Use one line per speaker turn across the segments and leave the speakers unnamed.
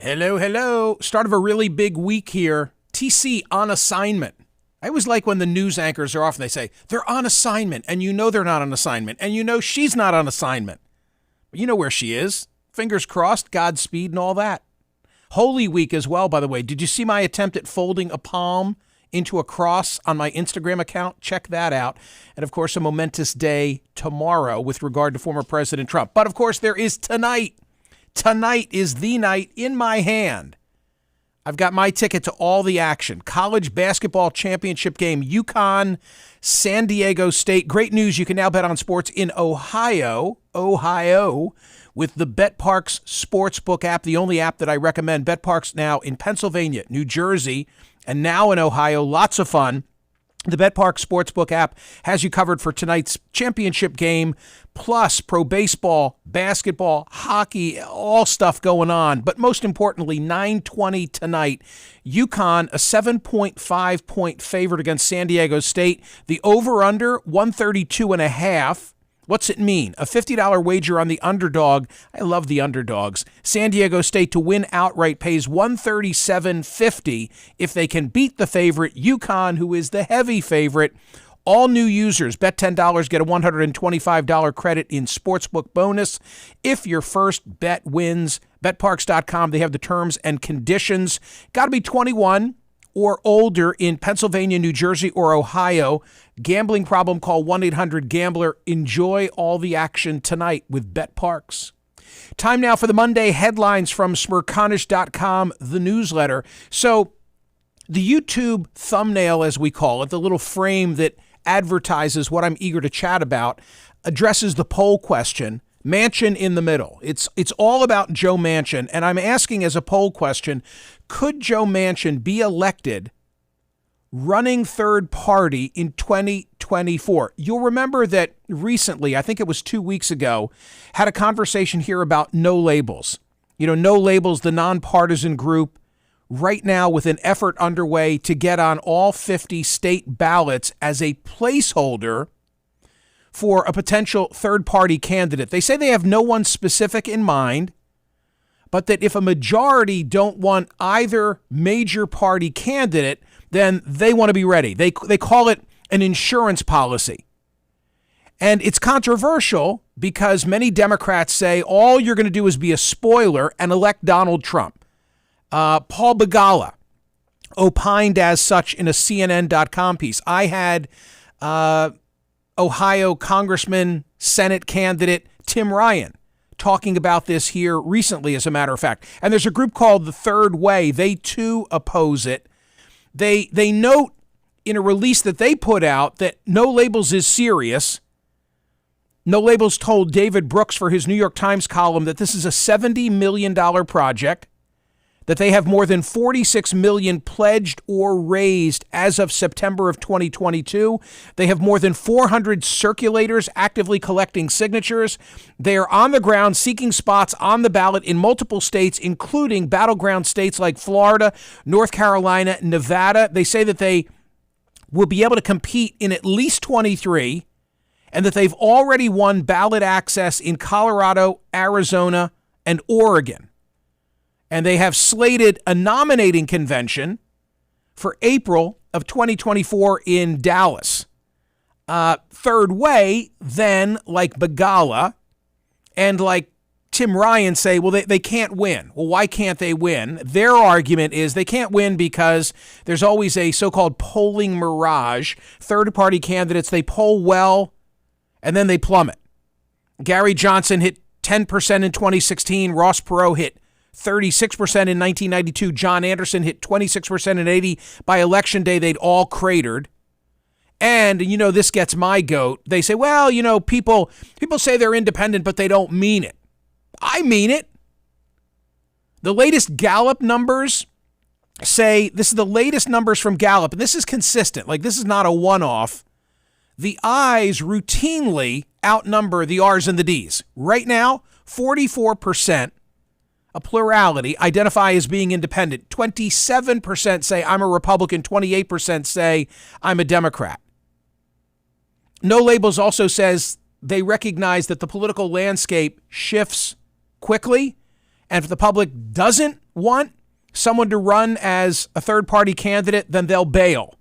Hello, hello. Start of a really big week here. TC on assignment. I always like when the news anchors are off and they say, they're on assignment, and you know they're not on assignment, and you know she's not on assignment. But you know where she is. Fingers crossed, Godspeed, and all that. Holy Week as well, by the way. Did you see my attempt at folding a palm into a cross on my Instagram account? Check that out. And, of course, a momentous day tomorrow with regard to former President Trump. But, of course, there is tonight. Tonight is the night in my hand. I've got my ticket to all the action. College basketball championship game, UConn, San Diego State. Great news, you can now bet on sports in Ohio, with the BetParx Sportsbook app, the only app that I recommend. BetParx now in Pennsylvania, New Jersey, and now in Ohio. Lots of fun. The BetParx Sportsbook app has you covered for tonight's championship game, plus pro baseball, basketball, hockey, all stuff going on. But most importantly, 9:20 tonight, UConn, a 7.5-point favorite against San Diego State. The over-under, 132.5. What's it mean? A $50 wager on the underdog. I love the underdogs. San Diego State to win outright pays $137.50 if they can beat the favorite, UConn, who is the heavy favorite. All new users, bet $10, get a $125 credit in sportsbook bonus if your first bet wins. BetParx.com, they have the terms and conditions. Got to be 21 or older in Pennsylvania, New Jersey, or Ohio. Gambling problem, call 1-800-GAMBLER. Enjoy all the action tonight with BetParx. Time now for the Monday headlines from Smerconish.com, the newsletter. So the YouTube thumbnail, as we call it, the little frame that advertises what I'm eager to chat about, addresses the poll question, Manchin in the middle. It's all about Joe Manchin, and I'm asking as a poll question, could Joe Manchin be elected running third party in 2024? You'll remember that recently, I think it was 2 weeks ago, had a conversation here about No Labels. You know, No Labels, the nonpartisan group, right now with an effort underway to get on all 50 state ballots as a placeholder for a potential third-party candidate. They say they have no one specific in mind, but that if a majority don't want either major party candidate, then they want to be ready. They call it an insurance policy. And it's controversial because many Democrats say all you're going to do is be a spoiler and elect Donald Trump. Paul Begala opined as such in a CNN.com piece. I had Ohio Congressman, Senate candidate Tim Ryan talking about this here recently, as a matter of fact. And there's a group called The Third Way. They, too, oppose it. They note in a release that they put out that No Labels is serious. No Labels told David Brooks for his New York Times column that this is a $70 million project, that they have more than $46 million pledged or raised as of September of 2022. They have more than 400 circulators actively collecting signatures. They are on the ground seeking spots on the ballot in multiple states, including battleground states like Florida, North Carolina, Nevada. They say that they will be able to compete in at least 23, and that they've already won ballot access in Colorado, Arizona, and Oregon. And they have slated a nominating convention for April of 2024 in Dallas. Third Way, then, like Begala and like Tim Ryan say, well, they can't win. Well, why can't they win? Their argument is they can't win because there's always a so-called polling mirage. Third-party candidates, they poll well, and then they plummet. Gary Johnson hit 10% in 2016. Ross Perot hit 36% in 1992. John Anderson hit 26% in 80. By election day, they'd all cratered. And, you know, this gets my goat. They say, well, you know, people say they're independent, but they don't mean it. I mean it. The latest Gallup numbers say, this is the latest numbers from Gallup, and this is consistent. Like, this is not a one-off. The I's routinely outnumber the R's and the D's. Right now, 44%. A plurality, identify as being independent. 27% say I'm a Republican. 28% say I'm a Democrat. No Labels also says they recognize that the political landscape shifts quickly And if the public doesn't want someone to run as a third-party candidate, then they'll bail.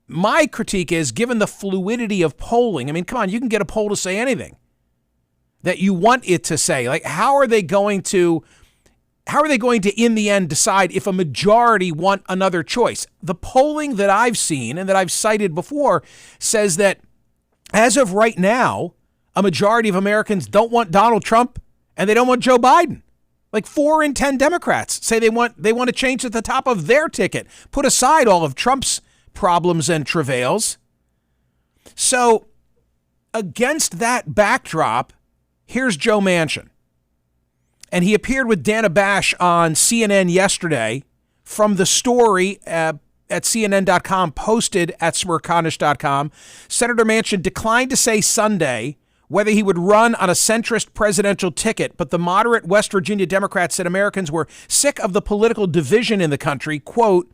My critique is, given the fluidity of polling, I mean, come on, you can get a poll to say anything that you want it to say. Like, how are they going to, in the end, decide if a majority want another choice? The polling that I've seen and that I've cited before says that as of right now, a majority of Americans don't want Donald Trump and they don't want Joe Biden. Like 4 in 10 Democrats say they want to change at the top of their ticket, put aside all of Trump's problems and travails. So against that backdrop, here's Joe Manchin. And he appeared with Dana Bash on CNN yesterday from the story at CNN.com posted at Smerconish.com. Senator Manchin declined to say Sunday whether he would run on a centrist presidential ticket, but the moderate West Virginia Democrats said Americans were sick of the political division in the country. Quote,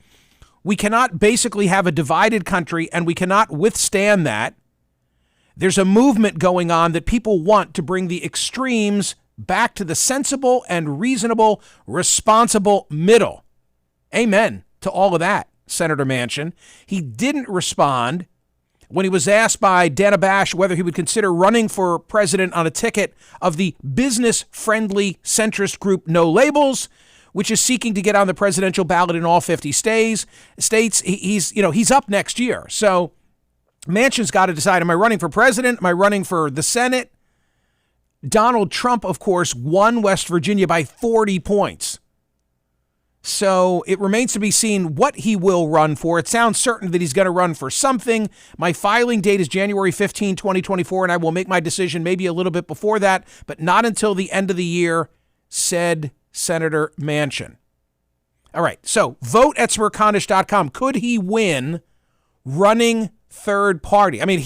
"We cannot basically have a divided country, and we cannot withstand that. There's a movement going on that people want to bring the extremes back to the sensible and reasonable, responsible middle." Amen to all of that, Senator Manchin. He didn't respond when he was asked by Dana Bash whether he would consider running for president on a ticket of the business-friendly centrist group No Labels, which is seeking to get on the presidential ballot in all 50 states. He's up next year. So Manchin's got to decide, am I running for president? Am I running for the Senate? Donald Trump, of course, won West Virginia by 40 points. So it remains to be seen what he will run for. It sounds certain that he's going to run for something. My filing date is January 15, 2024, and I will make my decision maybe a little bit before that, but not until the end of the year, said Senator Manchin. All right, so vote at Smerconish.com. Could he win running third party? I mean,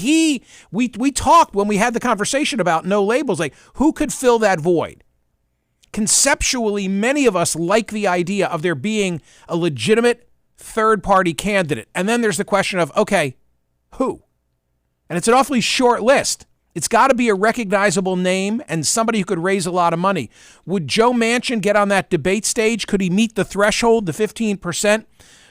we talked when we had the conversation about No Labels, like who could fill that void? Conceptually, many of us like the idea of there being a legitimate third-party candidate. And then there's the question of, okay, who? And it's an awfully short list. It's got to be a recognizable name and somebody who could raise a lot of money. Would Joe Manchin get on that debate stage? Could he meet the threshold, the 15%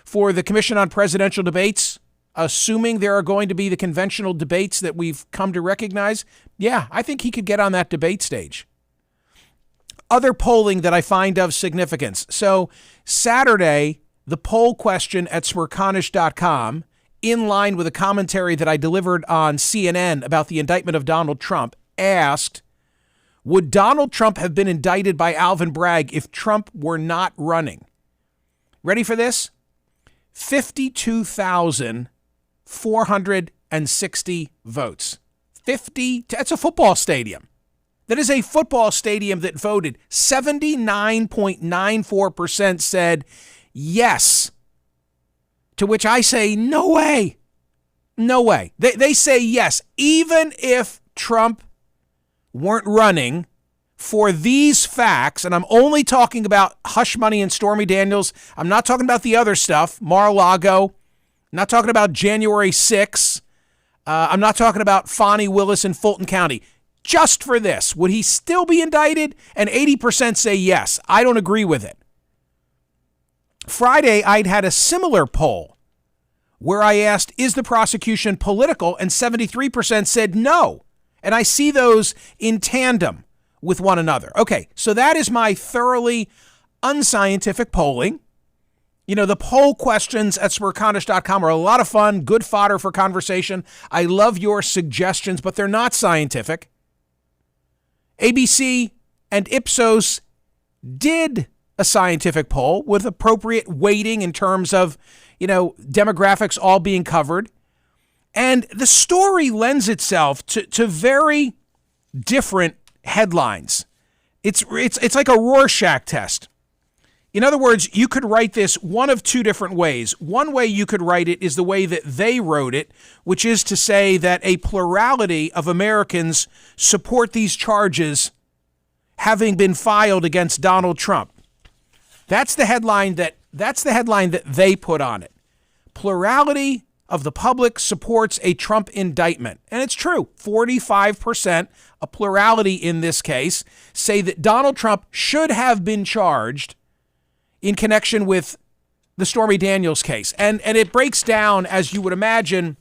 for the Commission on Presidential Debates, assuming there are going to be the conventional debates that we've come to recognize? Yeah, I think he could get on that debate stage. Other polling that I find of significance. So Saturday, the poll question at Smerconish.com, in line with a commentary that I delivered on CNN about the indictment of Donald Trump, asked, would Donald Trump have been indicted by Alvin Bragg if Trump were not running? Ready for this? 52,460 votes. That's a football stadium. That is a football stadium that voted. 79.94% said yes. To which I say, no way. No way. They say yes. Even if Trump weren't running for these facts, and I'm only talking about hush money and Stormy Daniels. I'm not talking about the other stuff, Mar-a-Lago. I'm not talking about January 6th. I'm not talking about Fonnie Willis in Fulton County. Just for this, would he still be indicted? And 80% say yes. I don't agree with it. Friday, I'd had a similar poll where I asked, is the prosecution political? And 73% said no. And I see those in tandem with one another. Okay, so that is my thoroughly unscientific polling. You know, the poll questions at Smerconish.com are a lot of fun, good fodder for conversation. I love your suggestions, but they're not scientific. ABC and Ipsos did a scientific poll with appropriate weighting in terms of, demographics all being covered. And the story lends itself to very different headlines. It's like a Rorschach test. In other words, you could write this one of two different ways. One way you could write it is the way that they wrote it, which is to say that a plurality of Americans support these charges having been filed against Donald Trump. That's the headline that they put on it. Plurality of the public supports a Trump indictment. And it's true, 45%, a plurality in this case, say that Donald Trump should have been charged in connection with the Stormy Daniels case. And it breaks down, as you would imagine,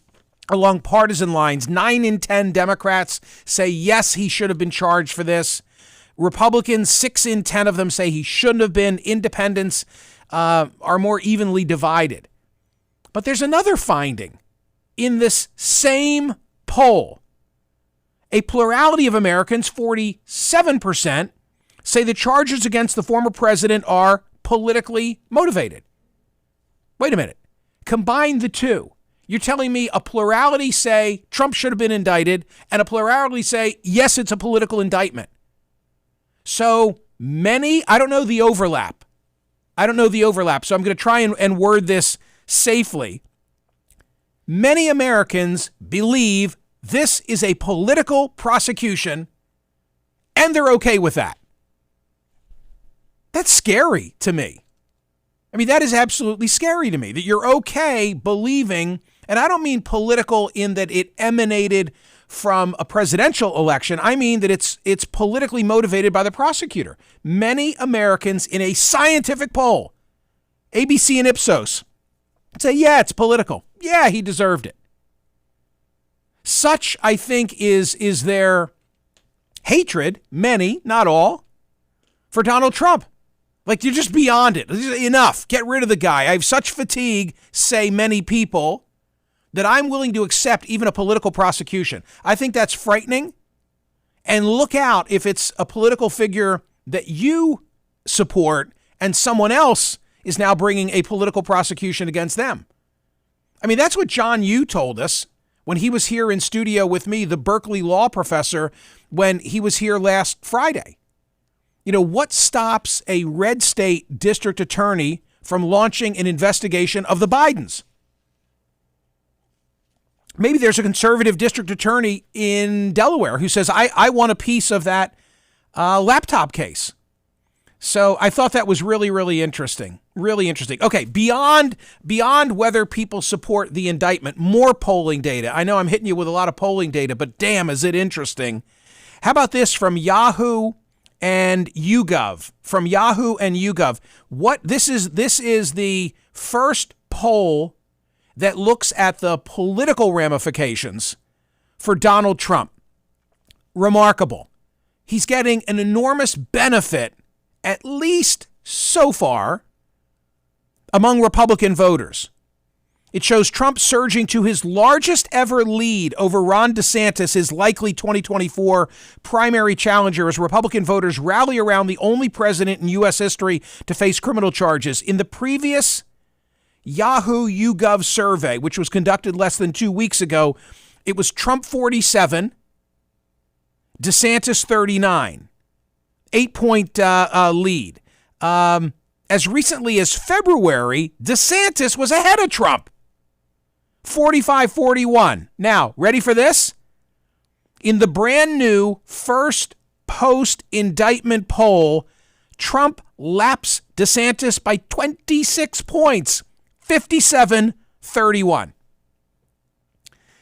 along partisan lines. 9 in 10 Democrats say, yes, he should have been charged for this. Republicans, 6 in 10 of them say he shouldn't have been. Independents are more evenly divided. But there's another finding in this same poll. A plurality of Americans, 47%, say the charges against the former president are politically motivated. Wait a minute. Combine the two. You're telling me a plurality say Trump should have been indicted and a plurality say, yes, it's a political indictment. So many, I don't know the overlap. So I'm going to try and word this safely. Many Americans believe this is a political prosecution and they're okay with that. That's scary to me. I mean, that is absolutely scary to me that you're okay believing, and I don't mean political in that it emanated from a presidential election. I mean that it's politically motivated by the prosecutor. Many Americans in a scientific poll, ABC and Ipsos, say, yeah, it's political. Yeah, he deserved it. Such, I think, is their hatred, many, not all, for Donald Trump. Like, you're just beyond it. Enough. Get rid of the guy. I have such fatigue, say many people, that I'm willing to accept even a political prosecution. I think that's frightening. And look out if it's a political figure that you support and someone else is now bringing a political prosecution against them. I mean, that's what John Yoo told us when he was here in studio with me, the Berkeley law professor, when he was here last Friday. You know, what stops a red state district attorney from launching an investigation of the Bidens? Maybe there's a conservative district attorney in Delaware who says, I want a piece of that laptop case. So I thought that was really, really interesting. Really interesting. Okay, beyond whether people support the indictment, more polling data. I know I'm hitting you with a lot of polling data, but damn, is it interesting. How about this from Yahoo and YouGov? From Yahoo and YouGov. This is the first poll that looks at the political ramifications for Donald Trump. Remarkable. He's getting an enormous benefit, at least so far, among Republican voters. It shows Trump surging to his largest ever lead over Ron DeSantis, his likely 2024 primary challenger, as Republican voters rally around the only president in U.S. history to face criminal charges. In the previous Yahoo YouGov survey, which was conducted less than 2 weeks ago, it was Trump 47, DeSantis 39, 8-point lead. As recently as February, DeSantis was ahead of Trump, 45-41. Now, ready for this? In the brand new first post-indictment poll, Trump laps DeSantis by 26 points, 57-31.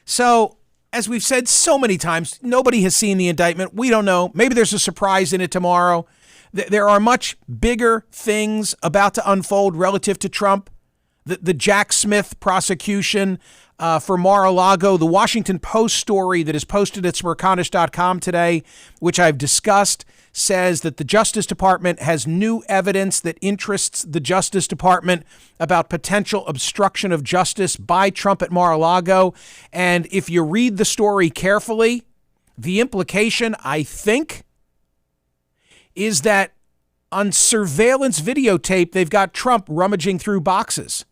So, as we've said so many times, nobody has seen the indictment. We don't know. Maybe there's a surprise in it tomorrow. There are much bigger things about to unfold relative to Trump. The Jack Smith prosecution for Mar-a-Lago, the Washington Post story that is posted at Smerconish.com today, which I've discussed, says that the Justice Department has new evidence that interests the Justice Department about potential obstruction of justice by Trump at Mar-a-Lago. And if you read the story carefully, the implication, I think, is that on surveillance videotape, they've got Trump rummaging through boxes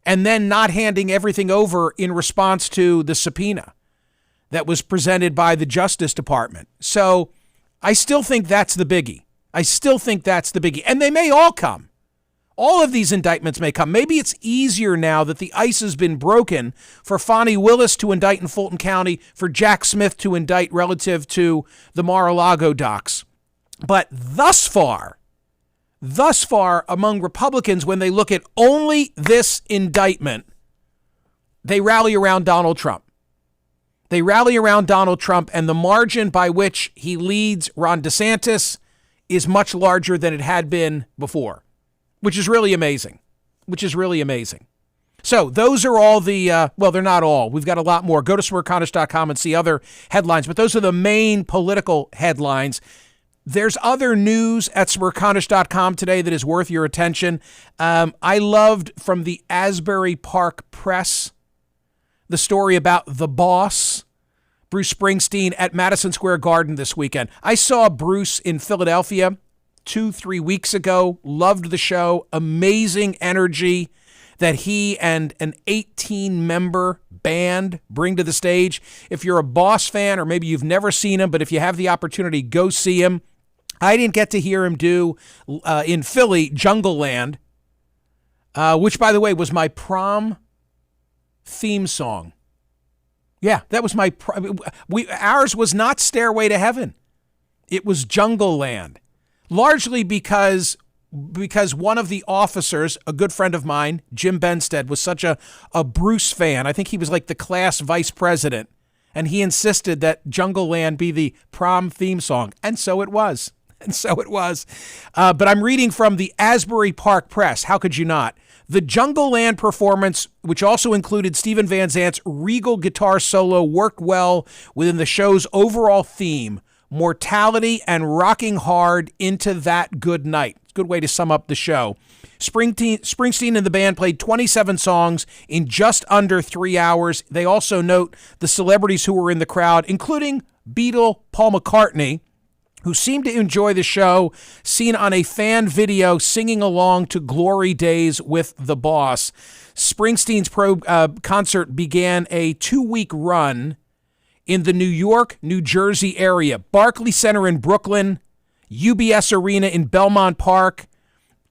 and then not handing everything over in response to the subpoena that was presented by the Justice Department. So I still think that's the biggie. And they may all come. All of these indictments may come. Maybe it's easier now that the ice has been broken for Fani Willis to indict in Fulton County, for Jack Smith to indict relative to the Mar-a-Lago docs. But thus far, among Republicans, when they look at only this indictment, they rally around Donald Trump. They rally around Donald Trump, and the margin by which he leads Ron DeSantis is much larger than it had been before, which is really amazing. So those are all the, well, they're not all. We've got a lot more. Go to Smerconish.com and see other headlines, but those are the main political headlines. There's other news at Smerconish.com today that is worth your attention. I loved from the Asbury Park Press the story about the boss, Bruce Springsteen, at Madison Square Garden this weekend. I saw Bruce in Philadelphia 2-3 weeks ago. Loved the show. Amazing energy that he and an 18-member band bring to the stage. If you're a Boss fan, or maybe you've never seen him, but if you have the opportunity, go see him. I didn't get to hear him do, in Philly, Jungle Land, which, by the way, was my prom theme song. Yeah, that was my ours was not Stairway to Heaven. It was Jungle Land, largely because one of the officers, a good friend of mine, Jim Benstead, was such a Bruce fan. I think he was like the class vice president, and he insisted that Jungle Land be the prom theme song, and so it was. But I'm reading from the Asbury Park Press. How could you not? The Jungle Land performance, which also included Stephen Van Zant's regal guitar solo, worked well within the show's overall theme, mortality and rocking hard into that good night. It's a good way to sum up the show. Springsteen and the band played 27 songs in just under 3 hours. They also note the celebrities who were in the crowd, including Beatle Paul McCartney, who seemed to enjoy the show, seen on a fan video singing along to Glory Days with the Boss. Springsteen's concert began a 2-week run in the New York, New Jersey area. Barclays Center in Brooklyn, UBS Arena in Belmont Park,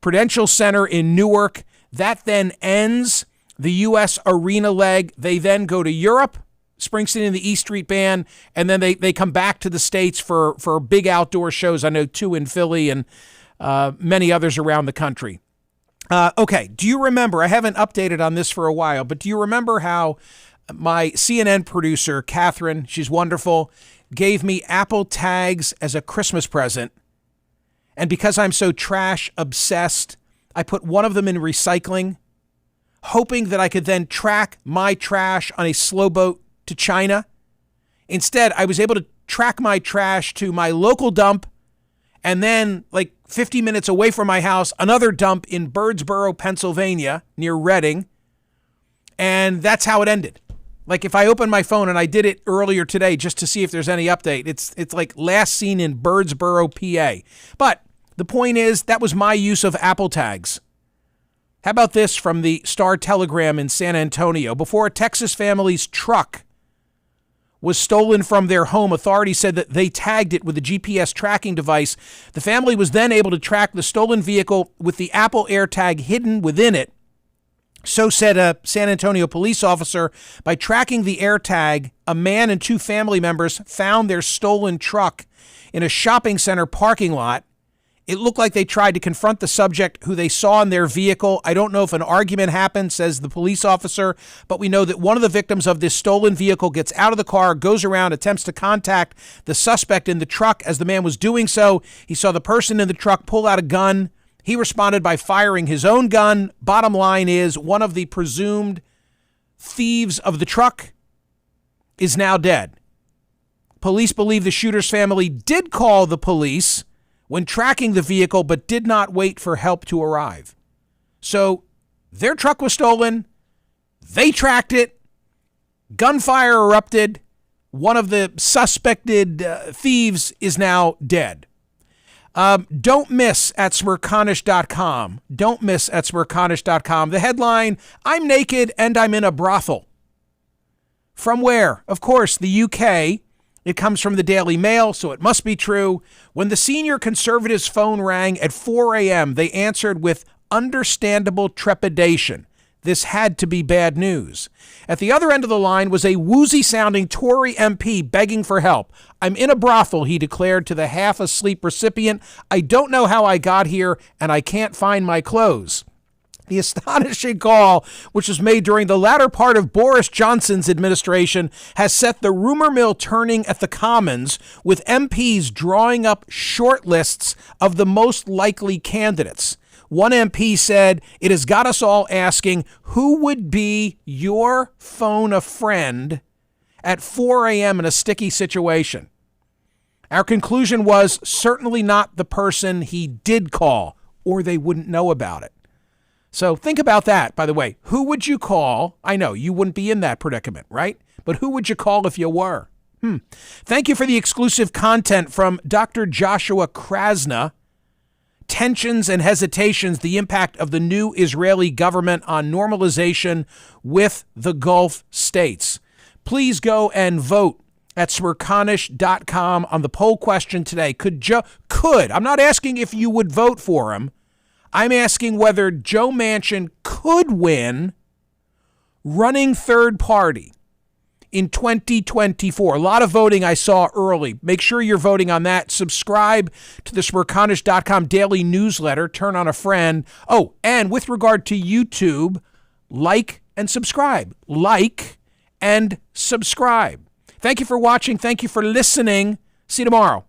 Prudential Center in Newark. That then ends the U.S. arena leg. They then go to Europe, Springsteen and the E Street Band, and then they come back to the States for big outdoor shows. I know 2 in Philly and many others around the country. Okay, do you remember, I haven't updated on this for a while, but do you remember how my CNN producer, Catherine, she's wonderful, gave me Apple tags as a Christmas present? And because I'm so trash obsessed, I put one of them in recycling, hoping that I could then track my trash on a slow boat to China. Instead, I was able to track my trash to my local dump, and then, like 50 minutes away from my house, another dump in Birdsboro, Pennsylvania, near Reading. And that's how it ended. Like, if I open my phone, and I did it earlier today just to see if there's any update, it's like last seen in Birdsboro, PA. But the point is, that was my use of Apple tags. How about this from the Star-Telegram in San Antonio? Before a Texas family's truck was stolen from their home, authorities said that they tagged it with a GPS tracking device. The family was then able to track the stolen vehicle with the Apple AirTag hidden within it. So said a San Antonio police officer. By tracking the AirTag, a man and 2 family members found their stolen truck in a shopping center parking lot. It looked like they tried to confront the subject who they saw in their vehicle. I don't know if an argument happened, says the police officer, but we know that one of the victims of this stolen vehicle gets out of the car, goes around, attempts to contact the suspect in the truck. As the man was doing so, he saw the person in the truck pull out a gun. He responded by firing his own gun. Bottom line is, one of the presumed thieves of the truck is now dead. Police believe the shooter's family did call the police when tracking the vehicle, but did not wait for help to arrive. So their truck was stolen. They tracked it. Gunfire erupted. One of the suspected thieves is now dead. Don't miss at Smerconish.com. Don't miss at Smerconish.com. The headline, I'm naked and I'm in a brothel. From where? Of course, the UK. It comes from the Daily Mail, so it must be true. When the senior conservative's phone rang at 4 a.m., they answered with understandable trepidation. This had to be bad news. At the other end of the line was a woozy-sounding Tory MP begging for help. I'm in a brothel, he declared to the half-asleep recipient. I don't know how I got here, and I can't find my clothes. The astonishing call, which was made during the latter part of Boris Johnson's administration, has set the rumor mill turning at the Commons, with MPs drawing up short lists of the most likely candidates. One MP said, "It has got us all asking, who would be your phone a friend at 4 a.m. in a sticky situation?" Our conclusion was certainly not the person he did call, or they wouldn't know about it. So think about that, by the way. Who would you call? I know you wouldn't be in that predicament, right? But who would you call if you were? Thank you for the exclusive content from Dr. Joshua Krasna. Tensions and hesitations, the impact of the new Israeli government on normalization with the Gulf states. Please go and vote at Smerconish.com on the poll question today. I'm not asking if you would vote for him. I'm asking whether Joe Manchin could win running third party in 2024. A lot of voting I saw early. Make sure you're voting on that. Subscribe to the Smerconish.com daily newsletter. Turn on a friend. Oh, and with regard to YouTube, like and subscribe. Like and subscribe. Thank you for watching. Thank you for listening. See you tomorrow.